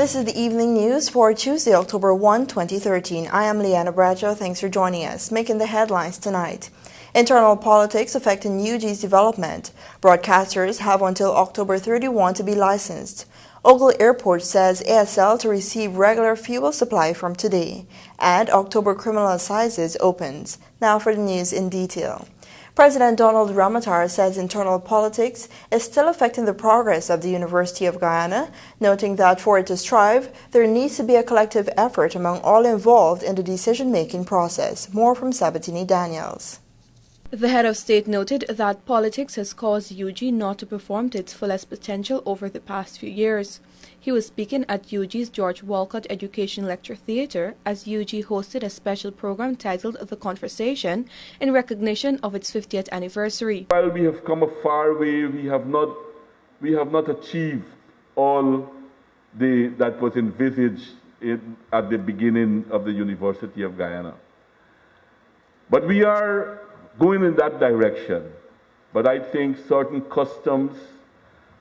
This is the evening news for Tuesday, October 2013. I am Leanna Bradshaw. Thanks for joining us. Making the headlines tonight. Internal politics affecting UG's development. Broadcasters have until October 31 to be licensed. Ogle Airport says ASL to receive regular fuel supply from today. And October criminal assizes opens. Now for the news in detail. President Donald Ramotar says internal politics is still affecting the progress of the University of Guyana, noting that for it to strive, there needs to be a collective effort among all involved in the decision-making process. More from Sabatini Daniels. The head of state noted that politics has caused UG not to perform to its fullest potential over the past few years. He was speaking at UG's George Walcott Education Lecture Theatre as UG hosted a special program titled The Conversation in recognition of its 50th anniversary. While we have come a far way, we have not achieved all that was envisaged at the beginning of the University of Guyana. But we are going in that direction. But I think certain customs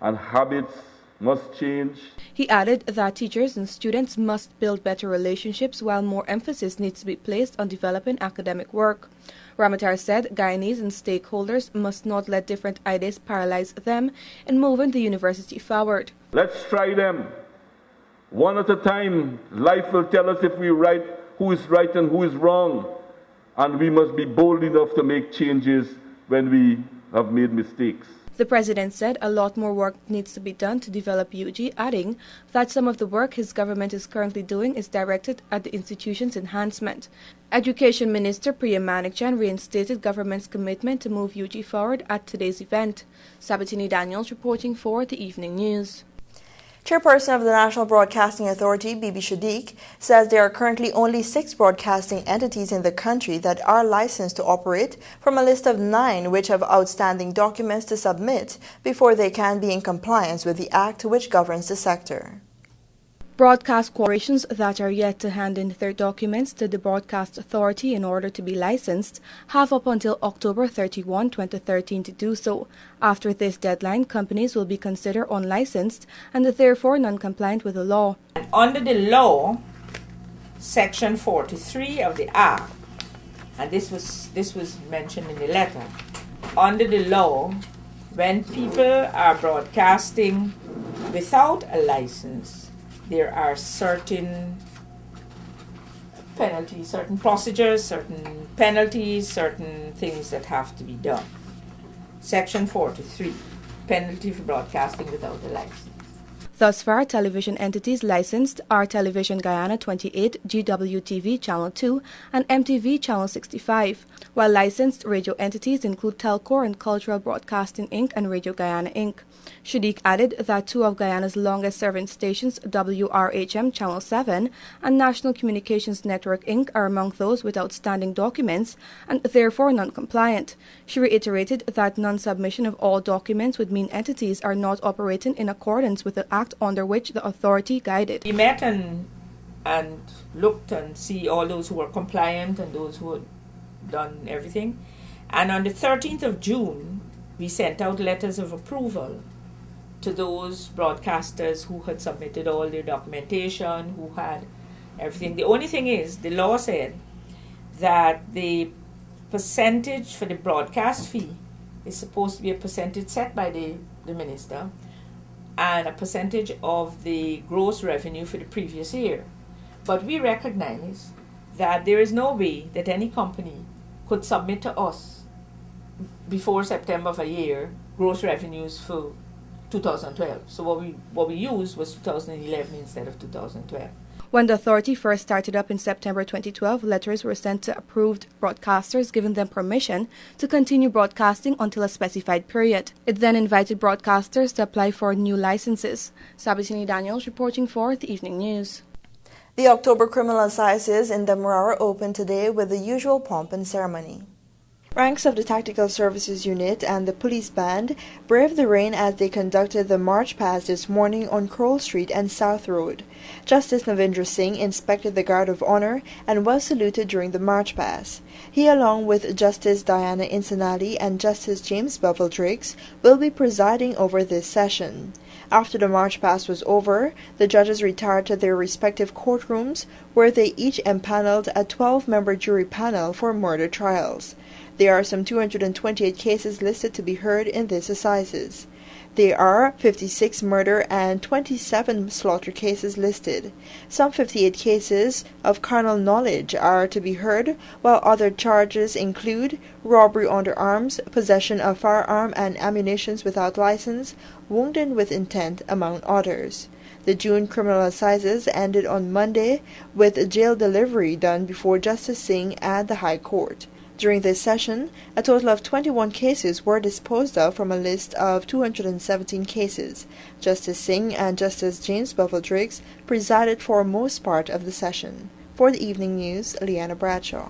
and habits must change. He added that teachers and students must build better relationships while more emphasis needs to be placed on developing academic work. Ramotar said Guyanese and stakeholders must not let different ideas paralyze them in moving the university forward. Let's try them. One at a time. Life will tell us if we're right, who is right and who is wrong. And we must be bold enough to make changes when we have made mistakes. The president said a lot more work needs to be done to develop UG, adding that some of the work his government is currently doing is directed at the institution's enhancement. Education Minister Priya Manikjan reinstated government's commitment to move UG forward at today's event. Sabatini Daniels reporting for the Evening News. Chairperson of the National Broadcasting Authority, Bibi Shadiq, says there are currently only 6 broadcasting entities in the country that are licensed to operate from a list of 9 which have outstanding documents to submit before they can be in compliance with the Act which governs the sector. Broadcast corporations that are yet to hand in their documents to the Broadcast Authority in order to be licensed have up until October 31, 2013 to do so. After this deadline, companies will be considered unlicensed and therefore non-compliant with the law. And under the law, Section 43 of the Act, and this was mentioned in the letter, under the law, when people are broadcasting without a license, there are certain penalties, certain procedures, certain penalties, certain things that have to be done. Section 43, penalty for broadcasting without a license. Thus far, television entities licensed are Television Guyana 28, GWTV Channel 2, and MTV Channel 65, while licensed radio entities include Telcor and Cultural Broadcasting Inc. and Radio Guyana Inc. Shadiq added that 2 of Guyana's longest-serving stations, WRHM Channel 7 and National Communications Network Inc., are among those with outstanding documents and therefore non-compliant. She reiterated that non-submission of all documents would mean entities are not operating in accordance with the Act under which the authority guided. We met and looked and see all those who were compliant and those who had done everything. And on the 13th of June, we sent out letters of approval to those broadcasters who had submitted all their documentation, who had everything. The only thing is, the law said that the percentage for the broadcast fee is supposed to be a percentage set by the minister and a percentage of the gross revenue for the previous year. But we recognize that there is no way that any company could submit to us before September of a year gross revenues for 2012. So what we used was 2011 instead of 2012. When the authority first started up in September 2012, letters were sent to approved broadcasters giving them permission to continue broadcasting until a specified period. It then invited broadcasters to apply for new licenses. Sabatini Daniels reporting for the Evening News. The October criminal assizes in Demerara opened today with the usual pomp and ceremony. Ranks of the Tactical Services Unit and the police band braved the rain as they conducted the march past this morning on Kroll Street and South Road. Justice Navindra Singh inspected the Guard of Honor and was saluted during the march past. He, along with Justice Diana Insanali and Justice James Bevel-Driggs, will be presiding over this session. After the march past was over, the judges retired to their respective courtrooms, where they each empaneled a 12-member jury panel for murder trials. There are some 228 cases listed to be heard in this assizes. There are 56 murder and 27 slaughter cases listed. Some 58 cases of carnal knowledge are to be heard, while other charges include robbery under arms, possession of firearm and ammunition without license, wounding with intent, among others. The June criminal assizes ended on Monday with a jail delivery done before Justice Singh at the High Court. During this session, a total of 21 cases were disposed of from a list of 217 cases. Justice Singh and Justice James Bevel-Driggs presided for most part of the session. For the evening news, Leanna Bradshaw.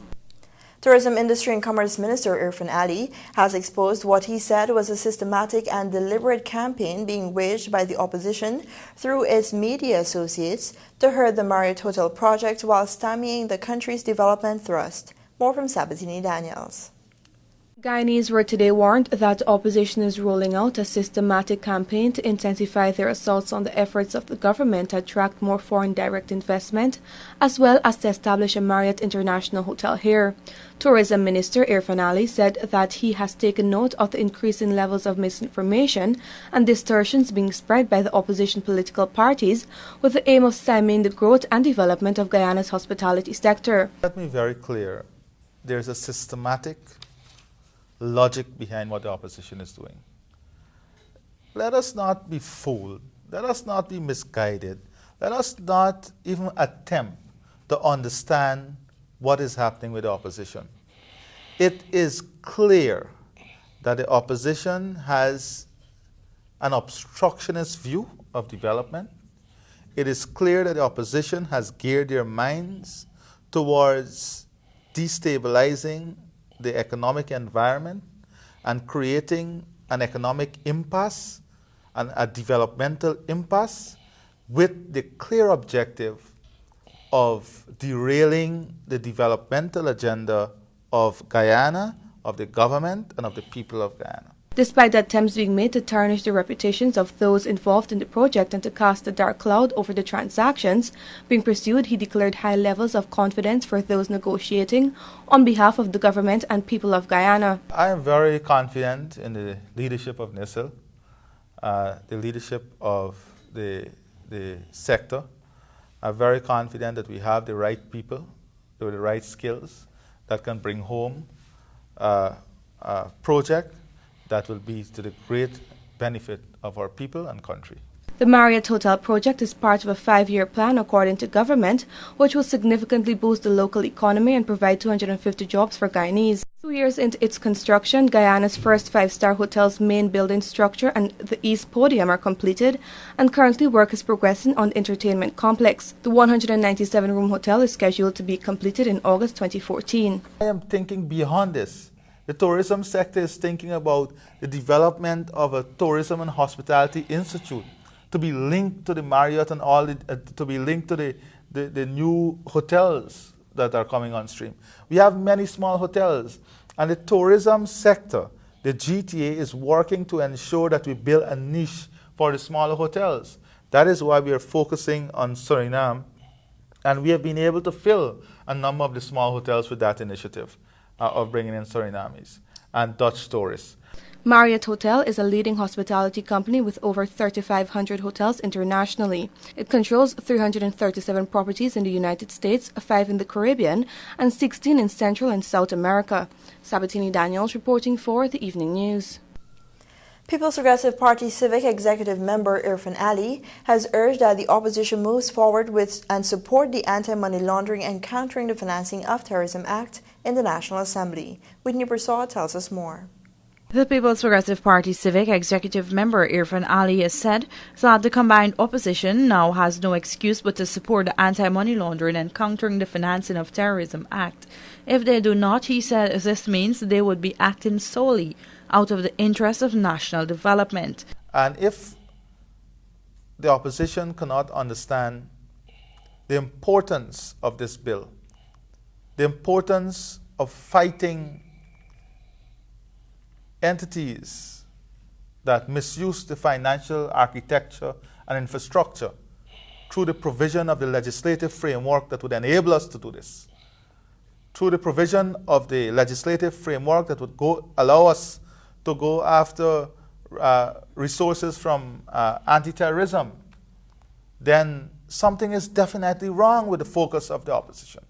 Tourism Industry and Commerce Minister Irfan Ali has exposed what he said was a systematic and deliberate campaign being waged by the opposition through its media associates to hurt the Marriott Hotel project while stymieing the country's development thrust. More from Sabatini Daniels. Guyanese were today warned that opposition is rolling out a systematic campaign to intensify their assaults on the efforts of the government to attract more foreign direct investment, as well as to establish a Marriott International Hotel here. Tourism Minister Irfan Ali said that he has taken note of the increasing levels of misinformation and distortions being spread by the opposition political parties with the aim of stymieing the growth and development of Guyana's hospitality sector. Let me be very clear. There's a systematic logic behind what the opposition is doing. Let us not be fooled. Let us not be misguided. Let us not even attempt to understand what is happening with the opposition. It is clear that the opposition has an obstructionist view of development. It is clear that the opposition has geared their minds towards destabilizing the economic environment and creating an economic impasse and a developmental impasse with the clear objective of derailing the developmental agenda of Guyana, of the government, and of the people of Guyana. Despite the attempts being made to tarnish the reputations of those involved in the project and to cast a dark cloud over the transactions being pursued, he declared high levels of confidence for those negotiating on behalf of the government and people of Guyana. I am very confident in the leadership of NISL, the leadership of the sector. I'm very confident that we have the right people with the right skills that can bring home a project that will be to the great benefit of our people and country. The Marriott Hotel project is part of a 5-year plan, according to government, which will significantly boost the local economy and provide 250 jobs for Guyanese. 2 years into its construction, Guyana's first 5-star hotel's main building structure and the east podium are completed, and currently work is progressing on the entertainment complex. The 197-room hotel is scheduled to be completed in August 2014. I am thinking beyond this. The tourism sector is thinking about the development of a tourism and hospitality institute to be linked to the Marriott and all to be linked to the new hotels that are coming on stream. We have many small hotels, and the tourism sector, the GTA, is working to ensure that we build a niche for the smaller hotels. That is why we are focusing on Suriname, and we have been able to fill a number of the small hotels with that initiative of bringing in Surinamese and Dutch tourists. Marriott Hotel is a leading hospitality company with over 3,500 hotels internationally. It controls 337 properties in the United States, 5 in the Caribbean, and 16 in Central and South America. Sabatini Daniels reporting for the Evening News. People's Progressive Party Civic Executive Member Irfan Ali has urged that the opposition moves forward with and support the Anti-Money Laundering and Countering the Financing of Terrorism Act in the National Assembly. Whitney Broussard tells us more. The People's Progressive Party Civic Executive Member Irfan Ali has said that the combined opposition now has no excuse but to support the Anti-Money Laundering and Countering the Financing of Terrorism Act. If they do not, he said, this means they would be acting solely out of the interest of national development. And if the opposition cannot understand the importance of this bill, the importance of fighting entities that misuse the financial architecture and infrastructure through the provision of the legislative framework that would enable us to do this, through the provision of the legislative framework that would allow us to go after resources from anti-terrorism, then something is definitely wrong with the focus of the opposition.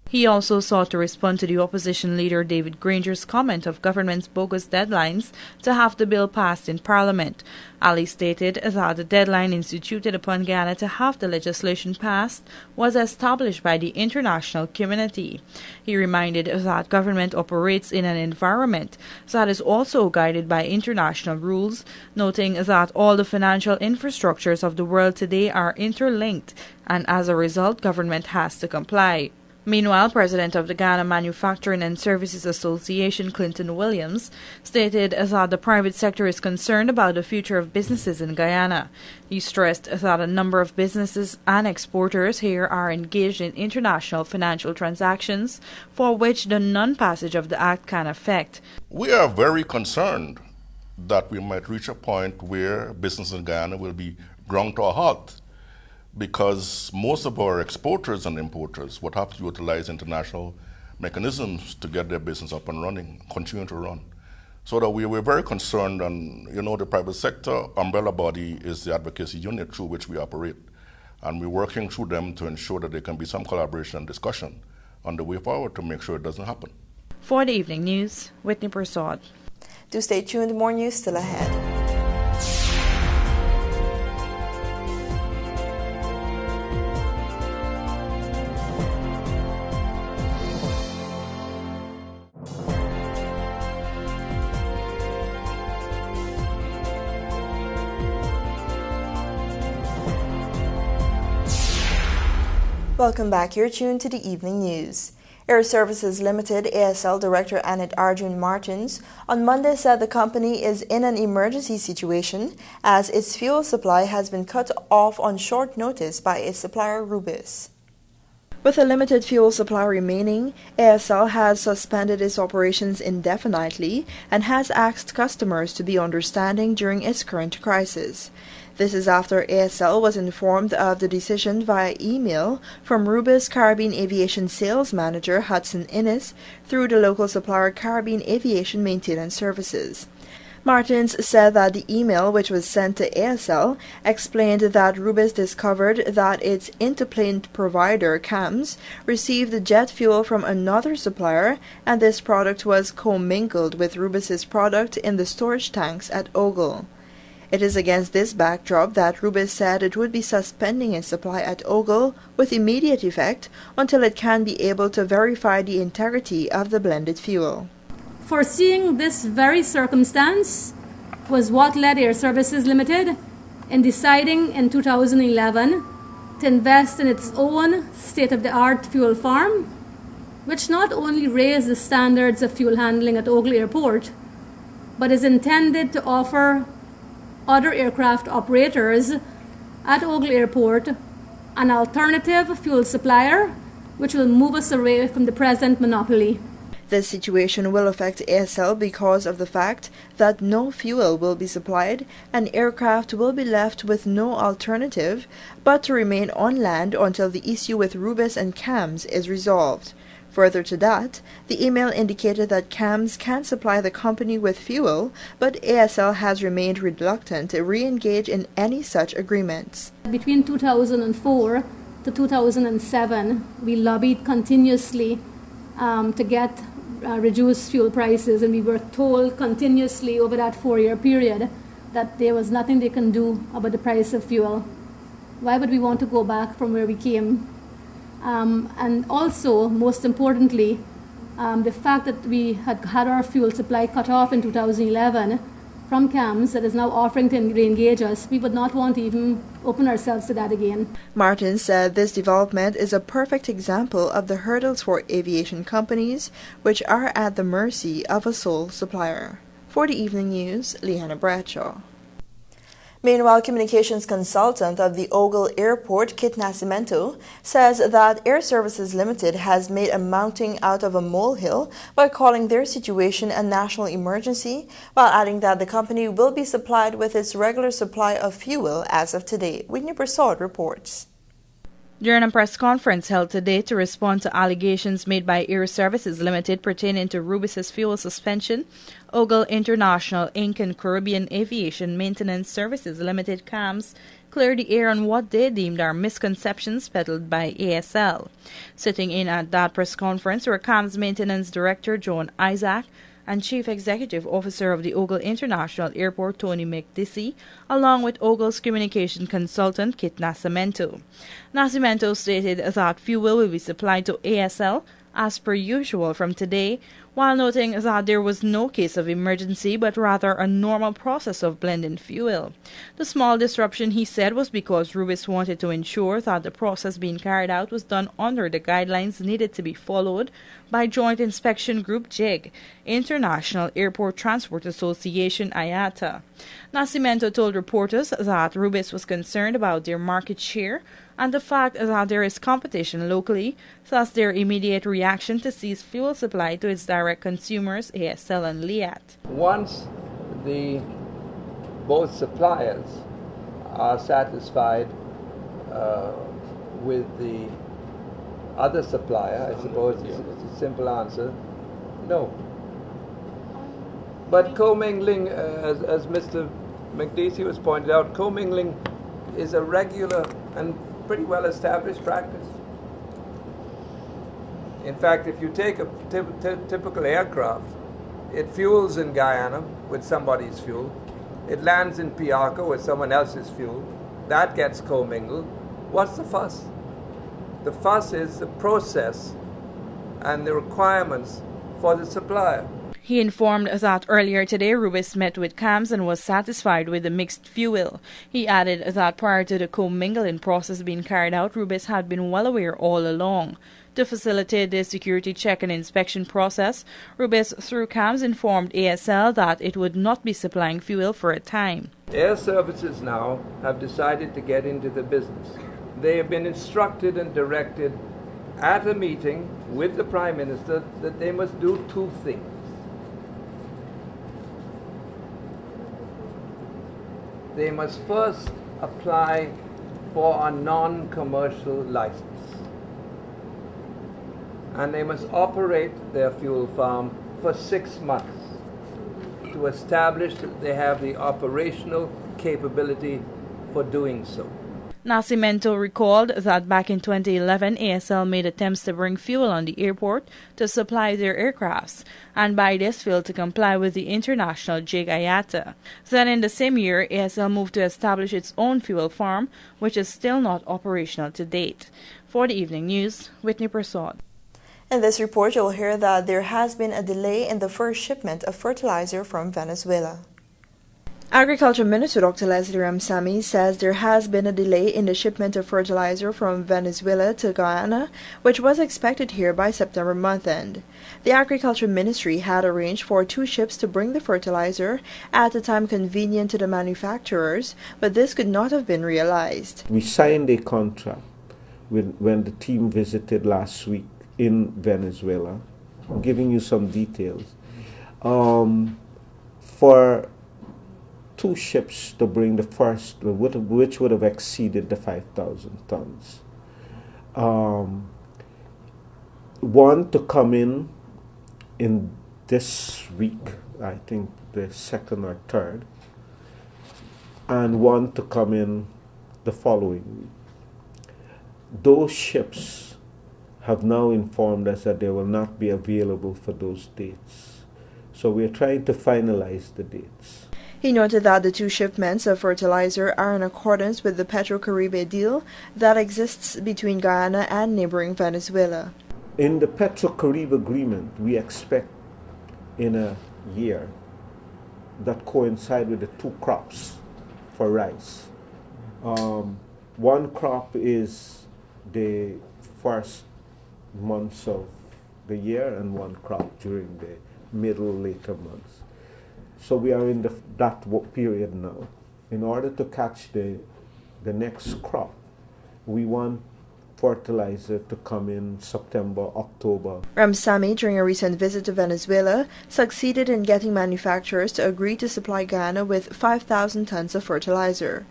He also sought to respond to the opposition leader David Granger's comment of government's bogus deadlines to have the bill passed in Parliament. Ali stated that the deadline instituted upon Guyana to have the legislation passed was established by the international community. He reminded that government operates in an environment that is also guided by international rules, noting that all the financial infrastructures of the world today are interlinked, and as a result, government has to comply. Meanwhile, President of the Ghana Manufacturing and Services Association, Clinton Williams, stated that the private sector is concerned about the future of businesses in Guyana. He stressed that a number of businesses and exporters here are engaged in international financial transactions for which the non-passage of the Act can affect. We are very concerned that we might reach a point where business in Guyana will be ground to a halt, because most of our exporters and importers would have to utilize international mechanisms to get their business up and running, continue to run. So that we were very concerned, and the private sector umbrella body is the advocacy unit through which we operate. And we're working through them to ensure that there can be some collaboration and discussion on the way forward to make sure it doesn't happen. For the Evening News, Whitney Prasad. Do stay tuned, more news still ahead. Welcome back. You're tuned to the Evening News. Air Services Limited ASL Director Annette Arjun Martins on Monday said the company is in an emergency situation as its fuel supply has been cut off on short notice by its supplier Rubis. With a limited fuel supply remaining, ASL has suspended its operations indefinitely and has asked customers to be understanding during its current crisis. This is after ASL was informed of the decision via email from Rubis Caribbean Aviation Sales Manager Hudson Innes through the local supplier Caribbean Aviation Maintenance Services. Martins said that the email, which was sent to ASL, explained that Rubis discovered that its interplane provider, CAMS, received jet fuel from another supplier, and this product was commingled with Rubis's product in the storage tanks at Ogle. It is against this backdrop that Rubis said it would be suspending its supply at Ogle with immediate effect until it can be able to verify the integrity of the blended fuel. Foreseeing this very circumstance was what led Air Services Limited in deciding in 2011 to invest in its own state-of-the-art fuel farm, which not only raised the standards of fuel handling at Ogle Airport, but is intended to offer other aircraft operators at Ogle Airport an alternative fuel supplier, which will move us away from the present monopoly. This situation will affect ASL because of the fact that no fuel will be supplied and aircraft will be left with no alternative but to remain on land until the issue with Rubis and CAMS is resolved. Further to that, the email indicated that CAMS can supply the company with fuel, but ASL has remained reluctant to re-engage in any such agreements. Between 2004 to 2007, we lobbied continuously to get reduced fuel prices, and we were told continuously over that 4-year period that there was nothing they can do about the price of fuel. Why would we want to go back from where we came? And also, most importantly, The fact that we had our fuel supply cut off in 2011 from CAMS that is now offering to re-engage us, we would not want to even open ourselves to that again. Martin said this development is a perfect example of the hurdles for aviation companies, which are at the mercy of a sole supplier. For the Evening News, Leanna Bradshaw. Meanwhile, communications consultant of the Ogle Airport, Kit Nascimento, says that Air Services Limited has made a mounting out of a molehill by calling their situation a national emergency, while adding that the company will be supplied with its regular supply of fuel as of today. Whitney Prasad reports. During a press conference held today to respond to allegations made by Air Services Limited pertaining to Rubis's fuel suspension, Ogle International Inc. and Caribbean Aviation Maintenance Services Limited CAMS cleared the air on what they deemed are misconceptions peddled by ASL. Sitting in at that press conference were CAMS Maintenance Director John Isaac and Chief Executive Officer of the Ogle International Airport Tony McDissy, along with Ogle's communication consultant Kit Nascimento. Nascimento stated that fuel will be supplied to ASL as per usual from today, while noting that there was no case of emergency but rather a normal process of blending fuel. The small disruption, he said, was because Rubis wanted to ensure that the process being carried out was done under the guidelines needed to be followed by Joint Inspection Group JIG, International Airport Transport Association IATA. Nascimento told reporters that Rubis was concerned about their market share and the fact that there is competition locally, thus their immediate reaction to cease fuel supply to its direct consumers, ASL and LIAT. Once both suppliers are satisfied with the other supplier, I suppose it's a simple answer, no. But commingling, as Mr. McDissy was pointed out, commingling is a regular and pretty well established practice. In fact, if you take a typical aircraft, it fuels in Guyana with somebody's fuel, it lands in Piarco with someone else's fuel, that gets commingled. What's the fuss? The fuss is the process and the requirements for the supplier. He informed that earlier today Rubis met with CAMS and was satisfied with the mixed fuel. He added that prior to the commingling process being carried out, Rubis had been well aware all along. To facilitate the security check and inspection process, Rubis through CAMS informed ASL that it would not be supplying fuel for a time. Air Services now have decided to get into the business. They have been instructed and directed at a meeting with the Prime Minister that they must do two things. They must first apply for a non-commercial license, and they must operate their fuel farm for 6 months to establish that they have the operational capability for doing so. Nascimento recalled that back in 2011, ASL made attempts to bring fuel on the airport to supply their aircrafts, and by this failed to comply with the international JIG IATA. Then in the same year, ASL moved to establish its own fuel farm, which is still not operational to date. For the Evening News, Whitney Prasad. In this report, you'll hear that there has been a delay in the first shipment of fertilizer from Venezuela. Agriculture Minister Dr. Leslie Ramsamy says there has been a delay in the shipment of fertilizer from Venezuela to Guyana, which was expected here by September month end. The Agriculture Ministry had arranged for 2 ships to bring the fertilizer at a time convenient to the manufacturers, but this could not have been realized. We signed a contract when the team visited last week in Venezuela. I'm giving you some details. For 2 ships to bring the first, which would have exceeded the 5,000 tons. One to come in this week, I think the 2nd or 3rd, and one to come in the following week. Those ships have now informed us that they will not be available for those dates. So we're trying to finalize the dates. He noted that the 2 shipments of fertilizer are in accordance with the Petro-Caribe deal that exists between Guyana and neighboring Venezuela. In the Petro-Carib agreement, we expect in a year that coincide with the two crops for rice. One crop is the first months of the year and one crop during the middle, later months. So we are in that period now. In order to catch the next crop, we want fertilizer to come in September, October. Ramsamy, during a recent visit to Venezuela, succeeded in getting manufacturers to agree to supply Guyana with 5,000 tons of fertilizer.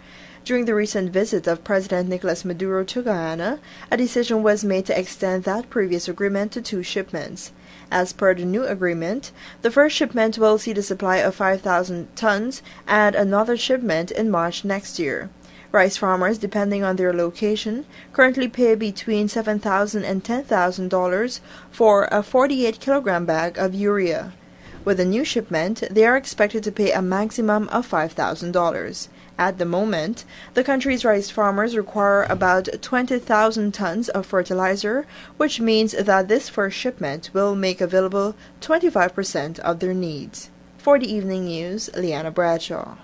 During the recent visit of President Nicolas Maduro to Guyana, a decision was made to extend that previous agreement to 2 shipments. As per the new agreement, the first shipment will see the supply of 5,000 tons and another shipment in March next year. Rice farmers, depending on their location, currently pay between $7,000 and $10,000 for a 48-kilogram bag of urea. With the new shipment, they are expected to pay a maximum of $5,000. At the moment, the country's rice farmers require about 20,000 tons of fertilizer, which means that this first shipment will make available 25% of their needs. For the Evening News, Leanna Bradshaw.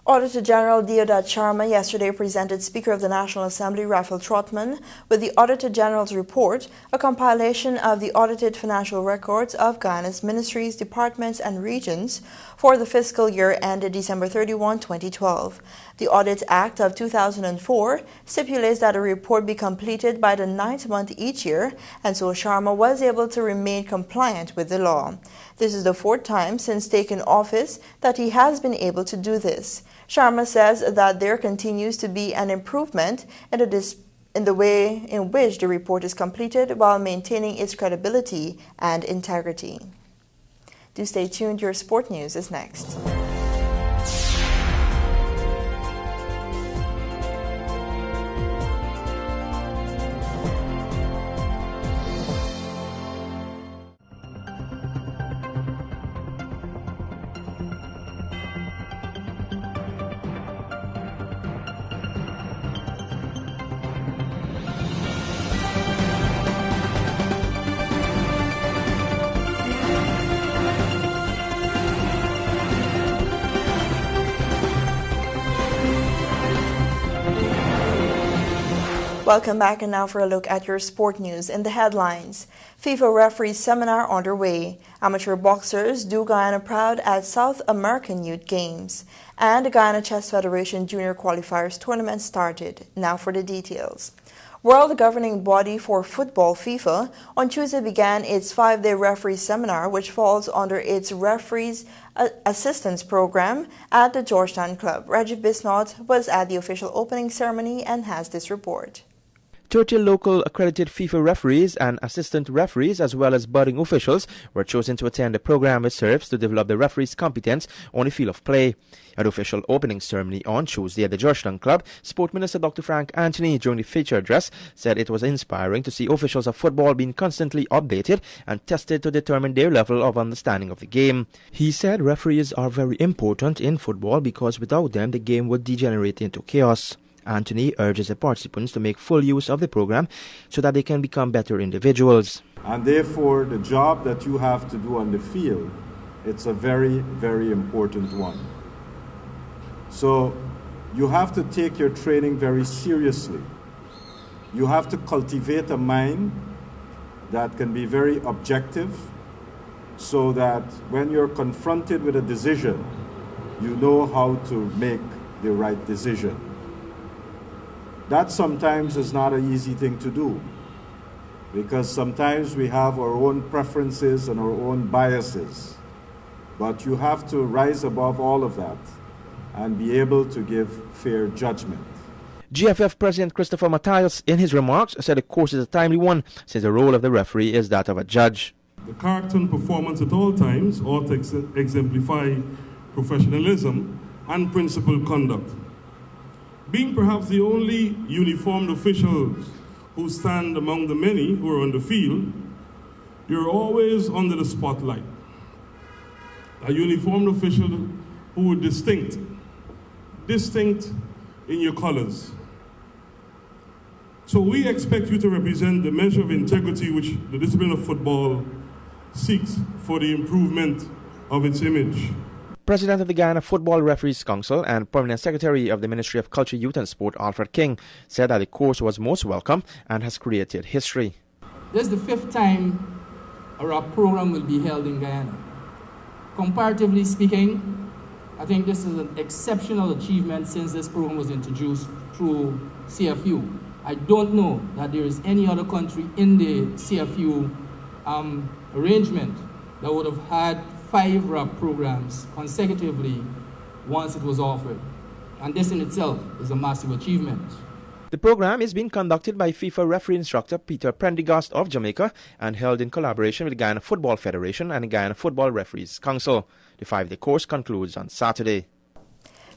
Auditor General Deodat Sharma yesterday presented Speaker of the National Assembly Raphael Trotman with the Auditor General's report, a compilation of the audited financial records of Guyana's ministries, departments, and regions for the fiscal year ended December 31, 2012. The Audit Act of 2004 stipulates that a report be completed by the 9th month each year, and so Sharma was able to remain compliant with the law. This is the 4th time since taking office that he has been able to do this. Sharma says that there continues to be an improvement in the way in which the report is completed while maintaining its credibility and integrity. Do stay tuned, your sport news is next. Welcome back, and now for a look at your sport news in the headlines. FIFA referees seminar underway. Amateur boxers do Guyana proud at South American Youth Games. And the Guyana Chess Federation Junior Qualifiers Tournament started. Now for the details. World governing body for football, FIFA, on Tuesday began its 5-day referee seminar, which falls under its referees assistance program at the Georgetown Club. Rajiv Bisnaut was at the official opening ceremony and has this report. 30 local accredited FIFA referees and assistant referees, as well as budding officials, were chosen to attend the program, which serves to develop the referees' competence on the field of play. At the official opening ceremony on Tuesday at the Georgetown Club, Sport Minister Dr. Frank Anthony, during the feature address, said it was inspiring to see officials of football being constantly updated and tested to determine their level of understanding of the game. He said referees are very important in football because without them the game would degenerate into chaos. Anthony urges the participants to make full use of the program so that they can become better individuals. And therefore, the job that you have to do on the field, it's a very, very important one. So you have to take your training very seriously. You have to cultivate a mind that can be very objective so that when you're confronted with a decision, you know how to make the right decision. That sometimes is not an easy thing to do because sometimes we have our own preferences and our own biases. But you have to rise above all of that and be able to give fair judgment. GFF President Christopher Matthias, in his remarks, said the course is a timely one, since the role of the referee is that of a judge. The character and performance at all times ought to exemplify professionalism and principled conduct. Being perhaps the only uniformed officials who stand among the many who are on the field, you're always under the spotlight. A uniformed official who is distinct in your colors. So we expect you to represent the measure of integrity which the discipline of football seeks for the improvement of its image. President of the Guyana Football Referees Council and Permanent Secretary of the Ministry of Culture, Youth and Sport, Alfred King, said that the course was most welcome and has created history. This is the 5th time our program will be held in Guyana. Comparatively speaking, I think this is an exceptional achievement since this program was introduced through CFU. I don't know that there is any other country in the CFU arrangement that would have had 5 RAP programs consecutively once it was offered. And this in itself is a massive achievement. The program is being conducted by FIFA referee instructor Peter Prendergast of Jamaica and held in collaboration with the Guyana Football Federation and the Guyana Football Referees Council. The 5-day course concludes on Saturday.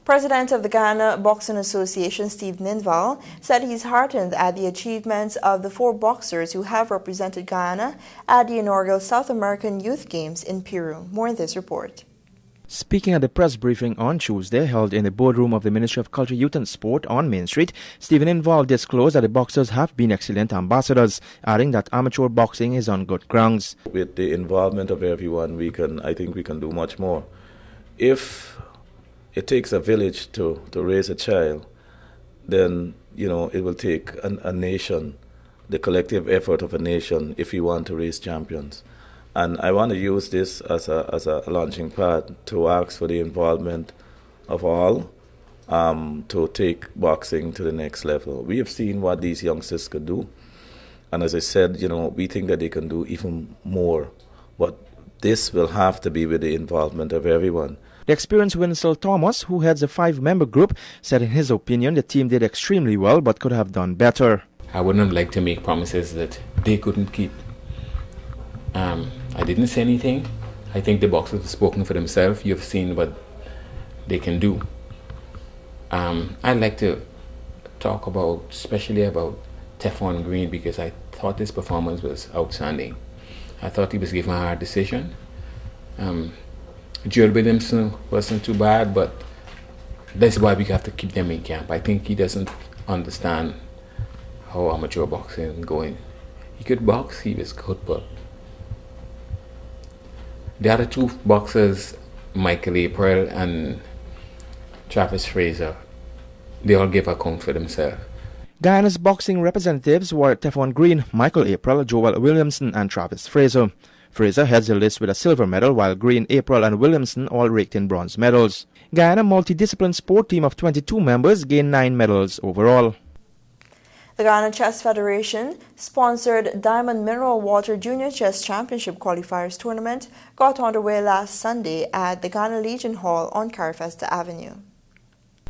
President of the Guyana Boxing Association, Steve Ninval, said he's heartened at the achievements of the 4 boxers who have represented Guyana at the inaugural South American Youth Games in Peru. More in this report. Speaking at the press briefing on Tuesday held in the boardroom of the Ministry of Culture, Youth and Sport on Main Street, Stephen Ninval disclosed that the boxers have been excellent ambassadors, adding that amateur boxing is on good grounds. With the involvement of everyone, I think we can do much more. If it takes a village to raise a child, then it will take a nation, the collective effort of a nation, if we want to raise champions. And I want to use this as a launching pad to ask for the involvement of all to take boxing to the next level. We have seen what these youngsters could do, and as I said, we think that they can do even more. But this will have to be with the involvement of everyone. The experienced Winslow Thomas, who heads a 5-member group, said in his opinion the team did extremely well but could have done better. I wouldn't like to make promises that they couldn't keep. I didn't say anything. I think the boxers have spoken for themselves. You've seen what they can do. I'd like to talk especially about Teflon Green, because I thought his performance was outstanding. I thought he was given a hard decision. Joel Williamson wasn't too bad, but that's why we have to keep them in camp. I think he doesn't understand how amateur boxing is going. He could box, he was good, but the other 2 boxers, Michael April and Travis Fraser, they all gave account for themselves. Guyana's boxing representatives were Teflon Green, Michael April, Joel Williamson and Travis Fraser. Fraser heads the list with a silver medal, while Green, April and Williamson all raked in bronze medals. Guyana multidiscipline sport team of 22 members gained 9 medals overall. The Guyana Chess Federation sponsored Diamond Mineral Water Junior Chess Championship Qualifiers Tournament got underway last Sunday at the Ghana Legion Hall on Carifesta Avenue.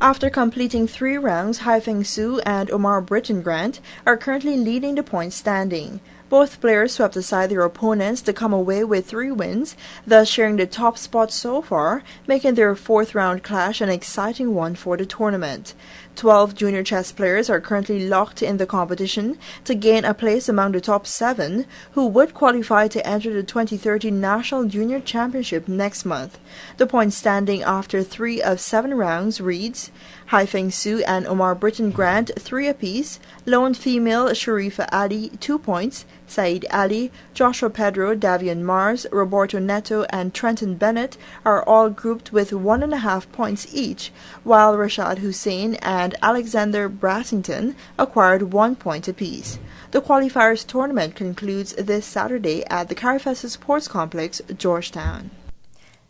After completing 3 rounds, Haifeng Su and Omar Britton Grant are currently leading the points standing. Both players swept aside their opponents to come away with 3 wins, thus sharing the top spot so far, making their 4th round clash an exciting one for the tournament. 12 junior chess players are currently locked in the competition to gain a place among the top 7, who would qualify to enter the 2030 National Junior Championship next month. The point standing after 3 of 7 rounds reads: Haifeng Su and Omar Britton Grant 3 apiece, lone female Sharifa Ali 2 points, Saeed Ali, Joshua Pedro, Davian Mars, Roberto Neto and Trenton Bennett are all grouped with 1.5 points each, while Rashad Hussein and Alexander Brassington acquired 1 point apiece. The qualifiers tournament concludes this Saturday at the Carifesta Sports Complex, Georgetown.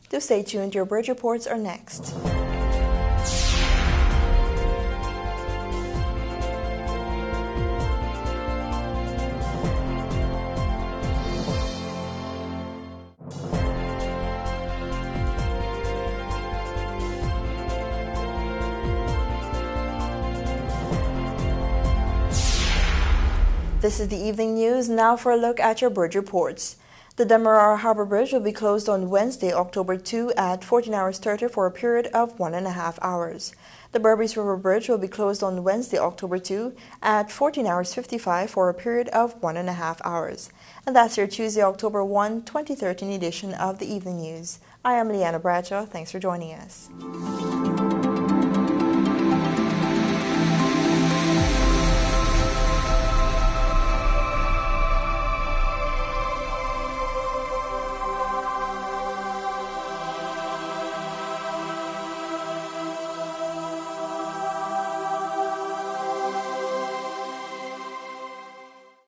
Do stay tuned, your bridge reports are next. This is the evening news. Now for a look at your bridge reports. The Demerara Harbor Bridge will be closed on Wednesday, October 2 at 14 hours 30 for a period of 1.5 hours. The Berbice River Bridge will be closed on Wednesday, October 2 at 14 hours 55 for a period of 1.5 hours. And that's your Tuesday, October 1, 2013 edition of the Evening News. I am Leanna Bradshaw. Thanks for joining us.